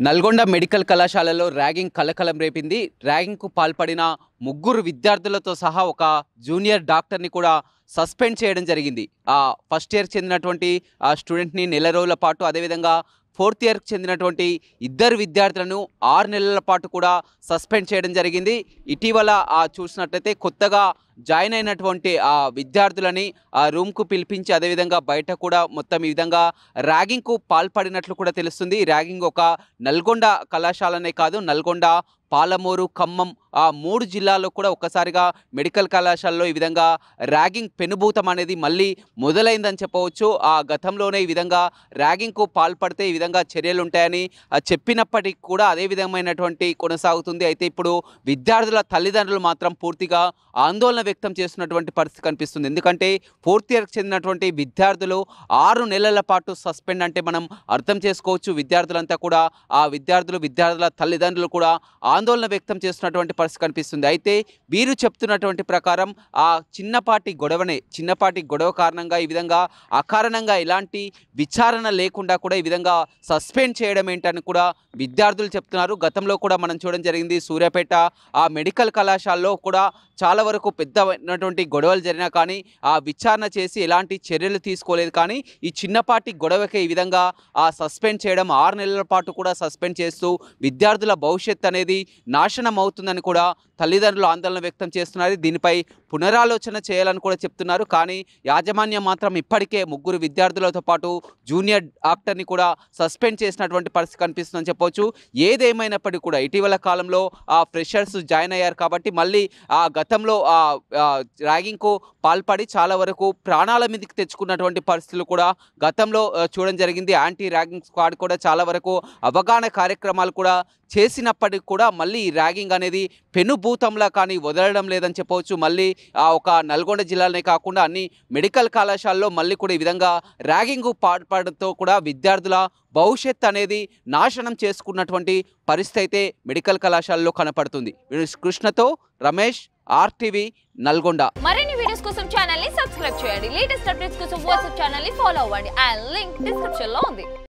Nalgonda medical కళాశాలలో ragging కలకలం రేపింది. ర్యాగింగ్కు పాల్పడిన ముగ్గురు విద్యార్థులతో సహా ఒక జూనియర్ డాక్టర్ని కూడా సస్పెండ్ చేయడం జరిగింది. ఫస్ట్ ఇయర్ చెందినటువంటి స్టూడెంట్ని నెల రోజుల పాటు, అదేవిధంగా ఫోర్త్ ఇయర్కి చెందినటువంటి ఇద్దరు విద్యార్థులను 6 నెలల పాటు కూడా సస్పెండ్ చేయడం జరిగింది. ఇటీవల చూసినట్లయితే కొత్తగా జాయిన్ అయినటువంటి విద్యార్థులని రూమ్కు పిలిపించి, అదేవిధంగా బయట కూడా మొత్తం ఈ విధంగా ర్యాగింగ్కు పాల్పడినట్లు కూడా తెలుస్తుంది. ఈ ర్యాగింగ్ ఒక నల్గొండ కళాశాలనే కాదు, నల్గొండ, పాలమూరు, ఖమ్మం 3 జిల్లాల్లో కూడా ఒక్కసారిగా మెడికల్ కళాశాలలో ఈ విధంగా ర్యాగింగ్ పెనుభూతం అనేది మళ్ళీ మొదలైందని చెప్పవచ్చు. గతంలోనే ఈ విధంగా ర్యాగింగ్కు పాల్పడితే ఈ విధంగా చర్యలు ఉంటాయని చెప్పినప్పటికీ కూడా అదే విధమైనటువంటి కొనసాగుతుంది. అయితే ఇప్పుడు విద్యార్థుల తల్లిదండ్రులు మాత్రం పూర్తిగా ఆందోళన వ్యక్తం చేస్తున్నటువంటి పరిస్థితి కనిపిస్తుంది. ఎందుకంటే ఫోర్త్ ఇయర్కి చెందినటువంటి విద్యార్థులు 6 నెలల పాటు సస్పెండ్ అంటే మనం అర్థం చేసుకోవచ్చు. విద్యార్థులంతా కూడా విద్యార్థుల తల్లిదండ్రులు కూడా ఆందోళన వ్యక్తం చేస్తున్నటువంటి పరిస్థితి కనిపిస్తుంది. అయితే వీరు చెప్తున్నటువంటి ప్రకారం చిన్నపాటి గొడవ కారణంగా ఈ విధంగా అకారణంగా ఎలాంటి విచారణ లేకుండా కూడా ఈ విధంగా సస్పెండ్ చేయడం ఏంటని కూడా విద్యార్థులు చెప్తున్నారు. గతంలో కూడా మనం చూడడం జరిగింది. సూర్యాపేట మెడికల్ కళాశాలలో కూడా చాలా వరకు పెద్దటువంటి గొడవలు జరిగినా కానీ విచారణ చేసి ఎలాంటి చర్యలు తీసుకోలేదు. కానీ ఈ చిన్నపాటి గొడవకే ఈ విధంగా సస్పెండ్ చేయడం, 6 నెలల పాటు కూడా సస్పెండ్ చేస్తూ విద్యార్థుల భవిష్యత్ అనేది నాశనం అవుతుందని కూడా తల్లిదండ్రులు ఆందోళన వ్యక్తం చేస్తున్నారు. దీనిపై పునరాలోచన చేయాలని కూడా చెప్తున్నారు. కానీ యాజమాన్యం మాత్రం ఇప్పటికే 3 విద్యార్థులతో పాటు జూనియర్ డాక్టర్ని కూడా సస్పెండ్ చేసినటువంటి పరిస్థితి కనిపిస్తుందని చెప్పవచ్చు. ఏదేమైనప్పటికీ కూడా ఇటీవల కాలంలో ఫ్రెషర్స్ జాయిన్ అయ్యారు కాబట్టి మళ్ళీ గతంలో ర్యాగింగ్కు పాల్పడి చాలా వరకు ప్రాణాల మీదకి తెచ్చుకున్నటువంటి పరిస్థితులు కూడా గతంలో చూడడం జరిగింది. యాంటీ ర్యాగింగ్ స్క్వాడ్ కూడా చాలా వరకు అవగాహన కార్యక్రమాలు కూడా చేసినప్పటికీ కూడా మళ్ళీ ఈ ర్యాగింగ్ అనేది పెనుభూతంలా కానీ వదలడం లేదని చెప్పవచ్చు. మళ్ళీ ఒక నల్గొండ జిల్లాలోనే కాకుండా అన్ని మెడికల్ కళాశాలలో మళ్ళీ కూడా ఈ విధంగా ర్యాగింగ్ పాల్పడడంతో కూడా విద్యార్థుల భవిష్యత్ అనేది నాశనం చేసుకున్నటువంటి పరిస్థితి అయితే మెడికల్ కళాశాలలో కనపడుతుంది. కృష్ణతో రమేష్, RTV, నల్గొండ. మరిన్ని వీడియోస్ కోసం ఛానల్ ని సబ్స్క్రైబ్ చేయండి. లేటెస్ట్ అప్డేట్స్ కోసం వాట్సాప్ ఛానల్ ని ఫాలో అవ్వండి. ఆ లింక్ డిస్క్రిప్షన్ లో ఉంది.